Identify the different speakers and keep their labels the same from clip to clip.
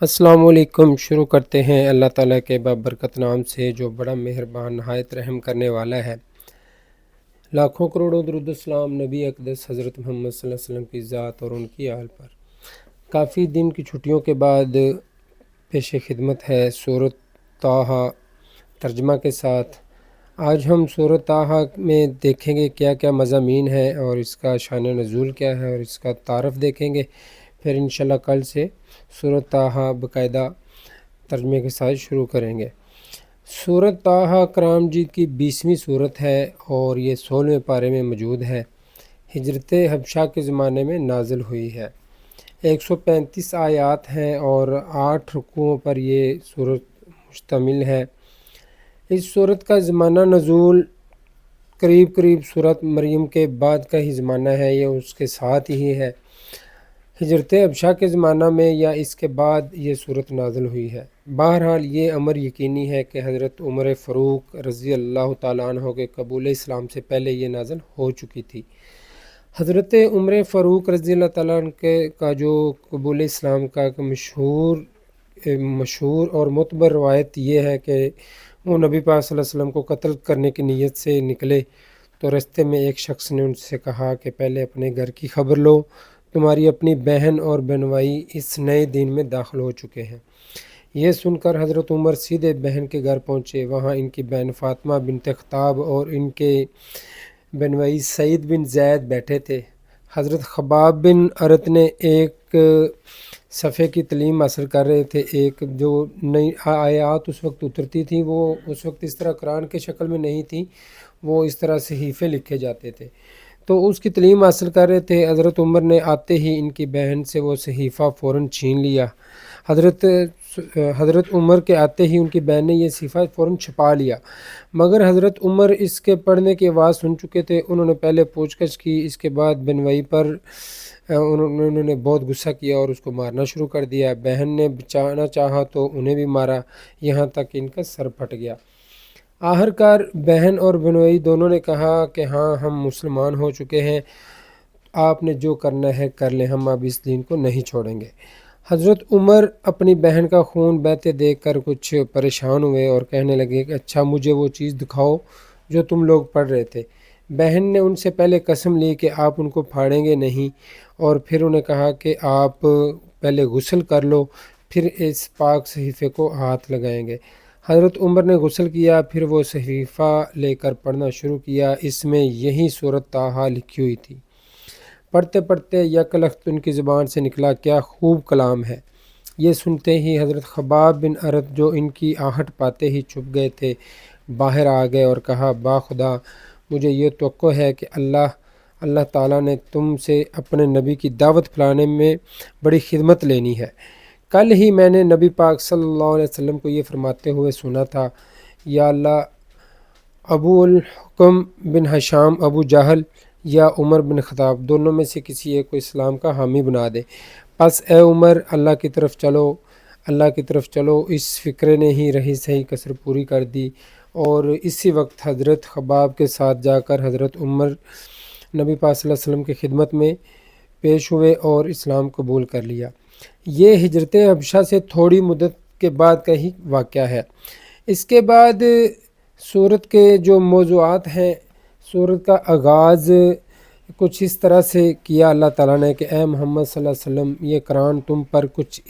Speaker 1: السلام علیکم۔ شروع کرتے ہیں اللہ تعالیٰ کے بابرکت نام سے جو بڑا مہربان نہایت رحم کرنے والا ہے۔ لاکھوں کروڑوں درود السلام نبی اقدس حضرت محمد صلی اللہ علیہ وسلم کی ذات اور ان کی آل پر۔ کافی دن کی چھٹیوں کے بعد پیش خدمت ہے سورۃ طٰہٰ ترجمہ کے ساتھ۔ آج ہم سورۃ طٰہٰ میں دیکھیں گے کیا کیا مضامین ہیں اور اس کا شان نزول کیا ہے اور اس کا تعارف دیکھیں گے۔ پھر انشاءاللہ کل سے سورۃ طٰہٰ باقاعدہ ترجمے کے ساتھ شروع کریں گے۔ سورۃ طٰہٰ قرآن مجید کی 20ویں سورت ہے اور یہ 16ویں پارے میں موجود ہے۔ ہجرت حبشہ کے زمانے میں نازل ہوئی ہے۔ 135 آیات ہیں اور 8 رکوعوں پر یہ سورت مشتمل ہے۔ اس سورت کا زمانہ نزول قریب سورت مریم کے بعد کا ہی زمانہ ہے، یہ اس کے ساتھ ہی ہے۔ ہجرت حبشہ کے زمانہ میں یا اس کے بعد یہ سورت نازل ہوئی ہے۔ بہرحال یہ امر یقینی ہے کہ حضرت عمر فاروق رضی اللہ تعالیٰ عنہ کے قبول اسلام سے پہلے یہ نازل ہو چکی تھی۔ حضرت عمر فاروق رضی اللہ تعالیٰ عنہ کا جو قبول اسلام کا مشہور اور معتبر روایت یہ ہے کہ وہ نبی پاک صلی اللہ علیہ وسلم کو قتل کرنے کی نیت سے نکلے تو رستے میں ایک شخص نے ان سے کہا کہ پہلے اپنے گھر کی خبر لو، تمہاری اپنی بہن اور بنوائی اس نئے دین میں داخل ہو چکے ہیں۔ یہ سن کر حضرت عمر سیدھے بہن کے گھر پہنچے۔ وہاں ان کی بہن فاطمہ بنت خطاب اور ان کے بنوائی سعید بن زید بیٹھے تھے۔ حضرت خباب بن ارت نے ایک صفحے کی تعلیم حاصل کر رہے تھے۔ ایک جو نئی آیات اس وقت اترتی تھیں وہ اس وقت اس طرح قرآن کے شکل میں نہیں تھیں، وہ اس طرح صحیفے لکھے جاتے تھے، تو اس کی تعلیم حاصل کر رہے تھے۔ حضرت عمر نے آتے ہی ان کی بہن سے وہ صحیفہ فوراً چھین لیا۔ حضرت عمر کے آتے ہی ان کی بہن نے یہ صحیفہ فوراً چھپا لیا، مگر حضرت عمر اس کے پڑھنے کی آواز سن چکے تھے۔ انہوں نے پہلے پوچھ گچھ کی، اس کے بعد بنوائی پر انہوں نے بہت غصہ کیا اور اس کو مارنا شروع کر دیا۔ بہن نے بچانا چاہا تو انہیں بھی مارا، یہاں تک ان کا سر پھٹ گیا۔ آخرکار بہن اور بنوائی دونوں نے کہا کہ ہاں ہم مسلمان ہو چکے ہیں، آپ نے جو کرنا ہے کر لیں، ہم اب اس دین کو نہیں چھوڑیں گے۔ حضرت عمر اپنی بہن کا خون بہتے دیکھ کر کچھ پریشان ہوئے اور کہنے لگے کہ اچھا مجھے وہ چیز دکھاؤ جو تم لوگ پڑھ رہے تھے۔ بہن نے ان سے پہلے قسم لی کہ آپ ان کو پھاڑیں گے نہیں، اور پھر انہیں کہا کہ آپ پہلے غسل کر لو، پھر اس پاک صحیفے کو ہاتھ لگائیں گے۔ حضرت عمر نے غسل کیا، پھر وہ صحیفہ لے کر پڑھنا شروع کیا۔ اس میں یہی سورۃ طٰہٰ لکھی ہوئی تھی۔ پڑھتے پڑھتے یک لخت ان کی زبان سے نکلا، کیا خوب کلام ہے۔ یہ سنتے ہی حضرت خباب بن ارت جو ان کی آہٹ پاتے ہی چھپ گئے تھے، باہر آ گئے اور کہا باخدا مجھے یہ توقع ہے کہ اللہ تعالیٰ نے تم سے اپنے نبی کی دعوت پھیلانے میں بڑی خدمت لینی ہے۔ کل ہی میں نے نبی پاک صلی اللہ علیہ وسلم کو یہ فرماتے ہوئے سنا تھا، یا اللہ ابو الحکم بن ہشام ابو جہل یا عمر بن خطاب دونوں میں سے کسی ایک کو اسلام کا حامی بنا دے۔ پس اے عمر اللہ کی طرف چلو۔ اس فکرے نے ہی رہی صحیح کسر پوری کر دی، اور اسی وقت حضرت خباب کے ساتھ جا کر حضرت عمر نبی پاک صلی اللہ علیہ وسلم کی خدمت میں پیش ہوئے اور اسلام قبول کر لیا۔ یہ ہجرت حبشہ سے تھوڑی مدت کے بعد کا ہی واقعہ ہے۔ اس کے بعد سورت کے جو موضوعات ہیں، سورت کا آغاز کچھ اس طرح سے کیا اللہ تعالیٰ نے کہ اے محمد صلی اللہ علیہ وسلم یہ قرآن تم پر کچھ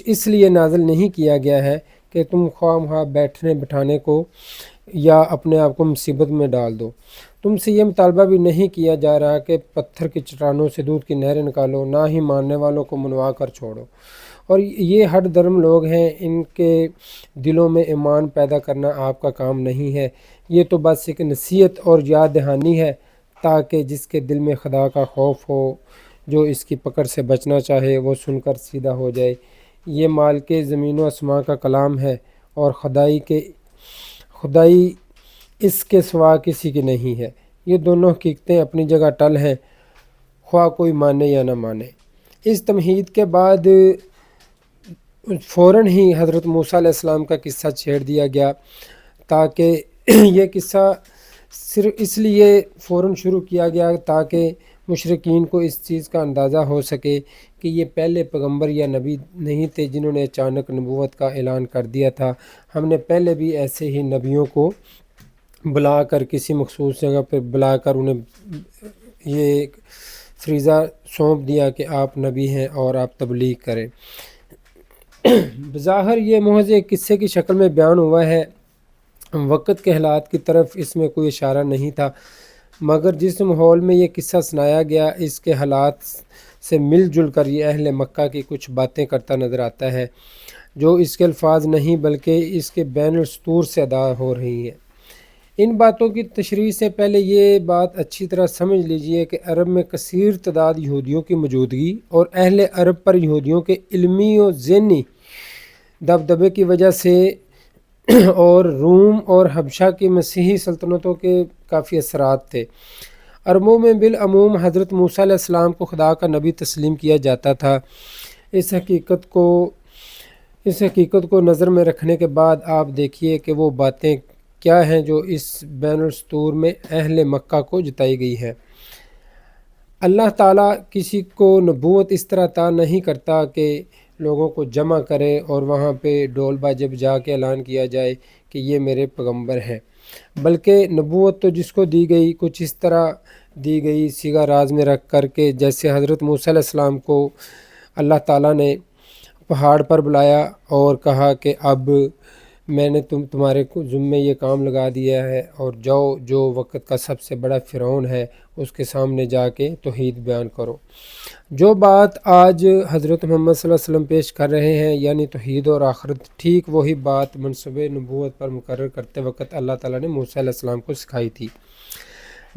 Speaker 1: اس لیے نازل نہیں کیا گیا ہے کہ تم خواہ بیٹھنے بٹھانے کو یا اپنے آپ کو مصیبت میں ڈال دو۔ تم سے یہ مطالبہ بھی نہیں کیا جا رہا کہ پتھر کی چٹانوں سے دودھ کی نہریں نکالو، نہ ہی ماننے والوں کو منوا کر چھوڑو۔ اور یہ ہٹ درم لوگ ہیں، ان کے دلوں میں ایمان پیدا کرنا آپ کا کام نہیں ہے۔ یہ تو بس ایک نصیحت اور یاد دہانی ہے تاکہ جس کے دل میں خدا کا خوف ہو، جو اس کی پکڑ سے بچنا چاہے، وہ سن کر سیدھا ہو جائے۔ یہ مالک زمین و آسمان کا کلام ہے اور خدائی اس کے سوا کسی کی نہیں ہے۔ یہ دونوں حقیقتیں اپنی جگہ ٹل ہیں، خواہ کوئی مانے یا نہ مانے۔ اس تمہید کے بعد فوراً ہی حضرت موسیٰ علیہ السلام کا قصہ چھیڑ دیا گیا، تاکہ یہ قصہ صرف اس لیے فوراً شروع کیا گیا تاکہ مشرکین کو اس چیز کا اندازہ ہو سکے کہ یہ پہلے پیغمبر یا نبی نہیں تھے جنہوں نے اچانک نبوت کا اعلان کر دیا تھا۔ ہم نے پہلے بھی ایسے ہی نبیوں کو بلا کر کسی مخصوص جگہ پر بلا کر انہیں یہ فریضہ سونپ دیا کہ آپ نبی ہیں اور آپ تبلیغ کریں۔ بظاہر یہ محض ایک قصے کی شکل میں بیان ہوا ہے، وقت کے حالات کی طرف اس میں کوئی اشارہ نہیں تھا، مگر جس ماحول میں یہ قصہ سنایا گیا اس کے حالات سے مل جل کر یہ اہل مکہ کی کچھ باتیں کرتا نظر آتا ہے جو اس کے الفاظ نہیں بلکہ اس کے بین السطور سے ادا ہو رہی ہیں۔ ان باتوں کی تشریح سے پہلے یہ بات اچھی طرح سمجھ لیجئے کہ عرب میں کثیر تعداد یہودیوں کی موجودگی اور اہل عرب پر یہودیوں کے علمی و ذہنی دبدبے کی وجہ سے اور روم اور حبشہ کی مسیحی سلطنتوں کے کافی اثرات تھے۔ عربوں میں بالعموم حضرت موسیٰ علیہ السلام کو خدا کا نبی تسلیم کیا جاتا تھا۔ اس حقیقت کو نظر میں رکھنے کے بعد آپ دیکھیے کہ وہ باتیں کیا ہیں جو اس بین السطور میں اہل مکہ کو جتائی گئی ہے۔ اللہ تعالیٰ کسی کو نبوت اس طرح عطا نہیں کرتا کہ لوگوں کو جمع کرے اور وہاں پہ ڈول باجے بجا کے اعلان کیا جائے کہ یہ میرے پیغمبر ہیں، بلکہ نبوت تو جس کو دی گئی کچھ اس طرح دی گئی صیغہ راز میں رکھ کر کے جیسے حضرت موسیٰ علیہ السلام کو اللہ تعالیٰ نے پہاڑ پر بلایا اور کہا کہ اب میں نے تمہارے ذمے یہ کام لگا دیا ہے اور جاؤ جو وقت کا سب سے بڑا فرعون ہے اس کے سامنے جا کے توحید بیان کرو۔ جو بات آج حضرت محمد صلی اللہ علیہ وسلم پیش کر رہے ہیں یعنی توحید اور آخرت، ٹھیک وہی بات منصب نبوت پر مقرر کرتے وقت اللہ تعالیٰ نے موسیٰ علیہ السلام کو سکھائی تھی۔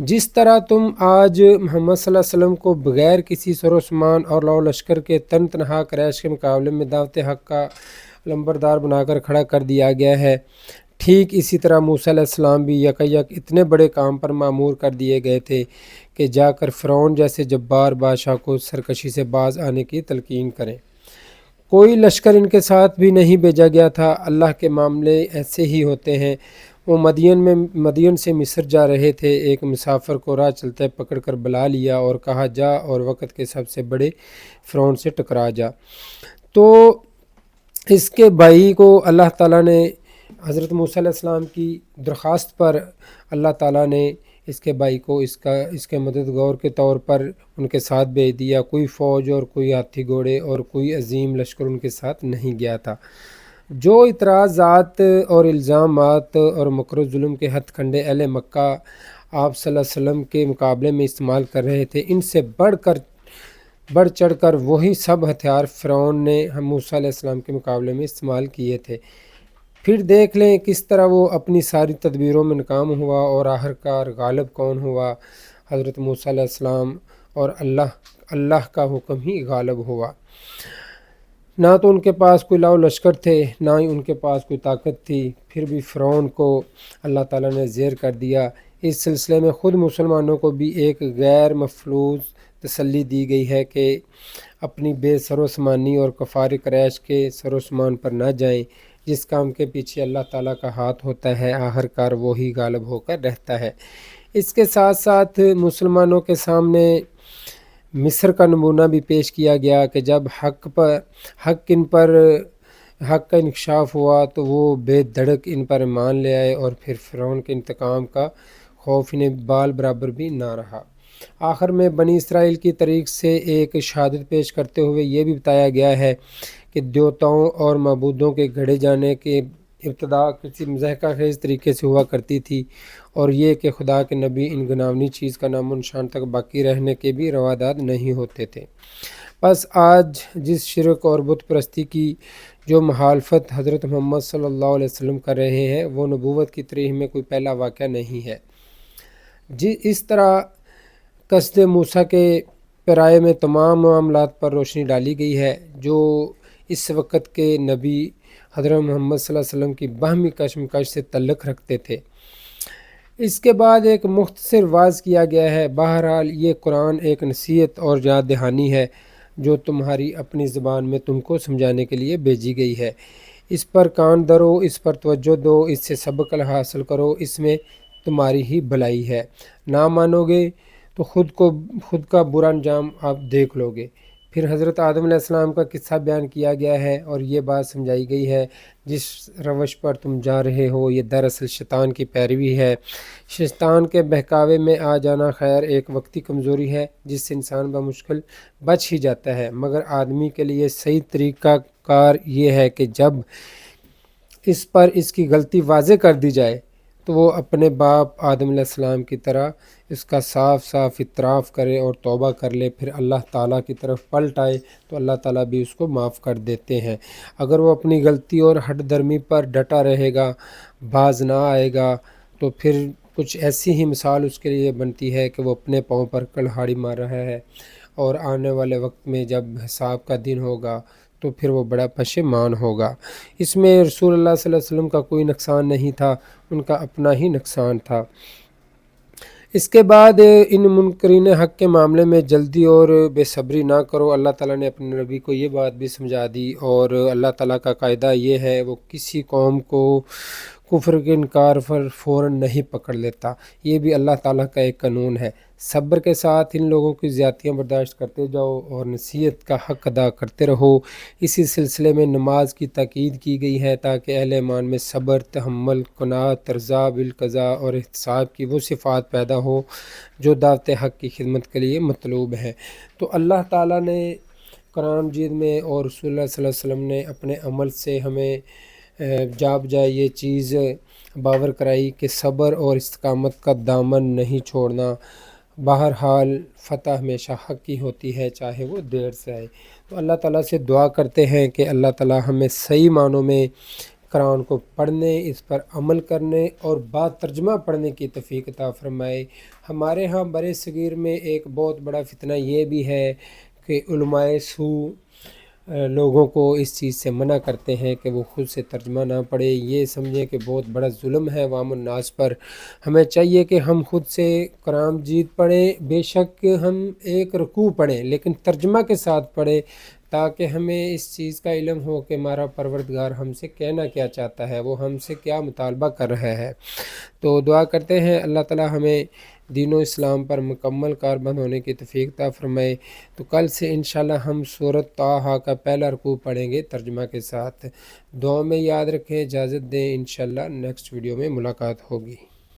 Speaker 1: جس طرح تم آج محمد صلی اللہ علیہ وسلم کو بغیر کسی سر و سامان اور لو لشکر کے تن تنہا قریش کے مقابلے میں دعوت حق کا لمبردار بنا کر کھڑا کر دیا گیا ہے، ٹھیک اسی طرح موسیٰ علیہ السلام بھی یک اتنے بڑے کام پر معمور کر دیے گئے تھے کہ جا کر فرعون جیسے جبار بادشاہ کو سرکشی سے باز آنے کی تلقین کریں۔ کوئی لشکر ان کے ساتھ بھی نہیں بھیجا گیا تھا۔ اللہ کے معاملے ایسے ہی ہوتے ہیں۔ وہ مدین سے مصر جا رہے تھے، ایک مسافر کو راہ چلتے پکڑ کر بلا لیا اور کہا جا اور وقت کے سب سے بڑے فرعون سے ٹکرا جا۔ تو اس کے بھائی کو اللہ تعالیٰ نے حضرت موسیٰ علیہ السلام کی درخواست پر اللہ تعالیٰ نے اس کے بھائی کو اس کے مددگار کے طور پر ان کے ساتھ بھیج دیا۔ کوئی فوج اور کوئی ہاتھی گھوڑے اور کوئی عظیم لشکر ان کے ساتھ نہیں گیا تھا۔ جو اعتراضات اور الزامات اور مکر و ظلم کے ہتھ کنڈے اہل مکہ آپ صلی اللہ علیہ وسلم کے مقابلے میں استعمال کر رہے تھے، ان سے بڑھ چڑھ کر وہی سب ہتھیار فرعون نے موسیٰ علیہ السلام کے مقابلے میں استعمال کیے تھے۔ پھر دیکھ لیں کس طرح وہ اپنی ساری تدبیروں میں ناکام ہوا اور آخرکار غالب کون ہوا؟ حضرت موسیٰ علیہ السلام، اور اللہ کا حکم ہی غالب ہوا۔ نہ تو ان کے پاس کوئی لاؤ لشکر تھے، نہ ہی ان کے پاس کوئی طاقت تھی، پھر بھی فرعون کو اللہ تعالیٰ نے زیر کر دیا۔ اس سلسلے میں خود مسلمانوں کو بھی ایک غیر مفلوج تسلی دی گئی ہے کہ اپنی بے سر و سامانی اور کفار قریش کے سر و سامان پر نہ جائیں۔ جس کام کے پیچھے اللہ تعالیٰ کا ہاتھ ہوتا ہے آخرکار وہی غالب ہو کر رہتا ہے۔ اس کے ساتھ ساتھ مسلمانوں کے سامنے مصر کا نمونہ بھی پیش کیا گیا کہ جب حق کا انکشاف ہوا تو وہ بے دھڑک ان پر ایمان لے آئے اور پھر فرعون کے انتقام کا خوف انہیں بال برابر بھی نہ رہا۔ آخر میں بنی اسرائیل کی طریق سے ایک شہادت پیش کرتے ہوئے یہ بھی بتایا گیا ہے کہ دیوتاؤں اور معبودوں کے گھڑے جانے کے ابتدا کسی مضحکہ خیز طریقے سے ہوا کرتی تھی، اور یہ کہ خدا کے نبی ان گناہنی چیز کا نام و نشان تک باقی رہنے کے بھی رواداد نہیں ہوتے تھے۔ بس آج جس شرک اور بت پرستی کی جو مخالفت حضرت محمد صلی اللہ علیہ وسلم کر رہے ہیں وہ نبوت کی تاریخ میں کوئی پہلا واقعہ نہیں ہے۔ اس طرح قصد موسیٰ کے پیرائے میں تمام معاملات پر روشنی ڈالی گئی ہے جو اس وقت کے نبی حضرت محمد صلی اللہ علیہ وسلم کی باہمی کشمکش سے تعلق رکھتے تھے۔ اس کے بعد ایک مختصر واعظ کیا گیا ہے۔ بہرحال یہ قرآن ایک نصیحت اور یاد دہانی ہے جو تمہاری اپنی زبان میں تم کو سمجھانے کے لیے بھیجی گئی ہے۔ اس پر کان دھرو، اس پر توجہ دو، اس سے سبق حاصل کرو، اس میں تمہاری ہی بھلائی ہے۔ نہ مانو گے تو خود کا برا انجام آپ دیکھ لو گے۔ پھر حضرت آدم علیہ السلام کا قصہ بیان کیا گیا ہے اور یہ بات سمجھائی گئی ہے جس روش پر تم جا رہے ہو یہ دراصل شیطان کی پیروی ہے۔ شیطان کے بہکاوے میں آ جانا خیر ایک وقتی کمزوری ہے جس سے انسان بمشکل بچ ہی جاتا ہے، مگر آدمی کے لیے صحیح طریقہ کار یہ ہے کہ جب اس پر اس کی غلطی واضح کر دی جائے تو وہ اپنے باپ آدم علیہ السلام کی طرح اس کا صاف صاف اعتراف کرے اور توبہ کر لے، پھر اللہ تعالیٰ کی طرف پلٹ آئے تو اللہ تعالیٰ بھی اس کو معاف کر دیتے ہیں۔ اگر وہ اپنی غلطی اور ہٹ درمی پر ڈٹا رہے گا، باز نہ آئے گا، تو پھر کچھ ایسی ہی مثال اس کے لیے بنتی ہے کہ وہ اپنے پاؤں پر کلہاڑی مار رہا ہے، اور آنے والے وقت میں جب حساب کا دن ہوگا تو پھر وہ بڑا پشیمان ہوگا۔ اس میں رسول اللہ صلی اللہ علیہ وسلم کا کوئی نقصان نہیں تھا، ان کا اپنا ہی نقصان تھا۔ اس کے بعد ان منکرین حق کے معاملے میں جلدی اور بے صبری نہ کرو۔ اللہ تعالیٰ نے اپنے نبی کو یہ بات بھی سمجھا دی، اور اللہ تعالیٰ کا قاعدہ یہ ہے وہ کسی قوم کو کفر کے انکار پر فوراً نہیں پکڑ لیتا، یہ بھی اللہ تعالیٰ کا ایک قانون ہے۔ صبر کے ساتھ ان لوگوں کی زیادتیاں برداشت کرتے جاؤ اور نصیحت کا حق ادا کرتے رہو۔ اسی سلسلے میں نماز کی تاکید کی گئی ہے تاکہ اہل ایمان میں صبر، تحمل، قناعت، رضا بالقضاء اور احتساب کی وہ صفات پیدا ہو جو دعوت حق کی خدمت کے لیے مطلوب ہے۔ تو اللہ تعالیٰ نے قرآن مجید میں اور رسول اللہ صلی اللہ علیہ وسلم نے اپنے عمل سے ہمیں جا بجا یہ چیز باور کرائی کہ صبر اور استقامت کا دامن نہیں چھوڑنا، بہرحال فتح ہمیشہ حق کی ہوتی ہے چاہے وہ دیر سے آئے۔ تو اللہ تعالیٰ سے دعا کرتے ہیں کہ اللہ تعالیٰ ہمیں صحیح معنوں میں قرآن کو پڑھنے، اس پر عمل کرنے اور بعد ترجمہ پڑھنے کی توفیق عطا فرمائے۔ ہمارے ہاں برِ صغیر میں ایک بہت بڑا فتنہ یہ بھی ہے کہ علماء سو لوگوں کو اس چیز سے منع کرتے ہیں کہ وہ خود سے ترجمہ نہ پڑھے، یہ سمجھیں کہ بہت بڑا ظلم ہے عوام الناس پر۔ ہمیں چاہیے کہ ہم خود سے قرآن مجید پڑھیں، بے شک ہم ایک رکوع پڑھیں لیکن ترجمہ کے ساتھ پڑھیں، تاکہ ہمیں اس چیز کا علم ہو کہ ہمارا پروردگار ہم سے کہنا کیا چاہتا ہے، وہ ہم سے کیا مطالبہ کر رہا ہے۔ تو دعا کرتے ہیں اللہ تعالیٰ ہمیں دین و اسلام پر مکمل کاربند ہونے کی توفیق عطا فرمائے۔ تو کل سے انشاءاللہ ہم سورۃ طٰہٰ کا پہلا رکوع پڑھیں گے ترجمہ کے ساتھ۔ دعا میں یاد رکھیں، اجازت دیں، انشاءاللہ نیکسٹ ویڈیو میں ملاقات ہوگی۔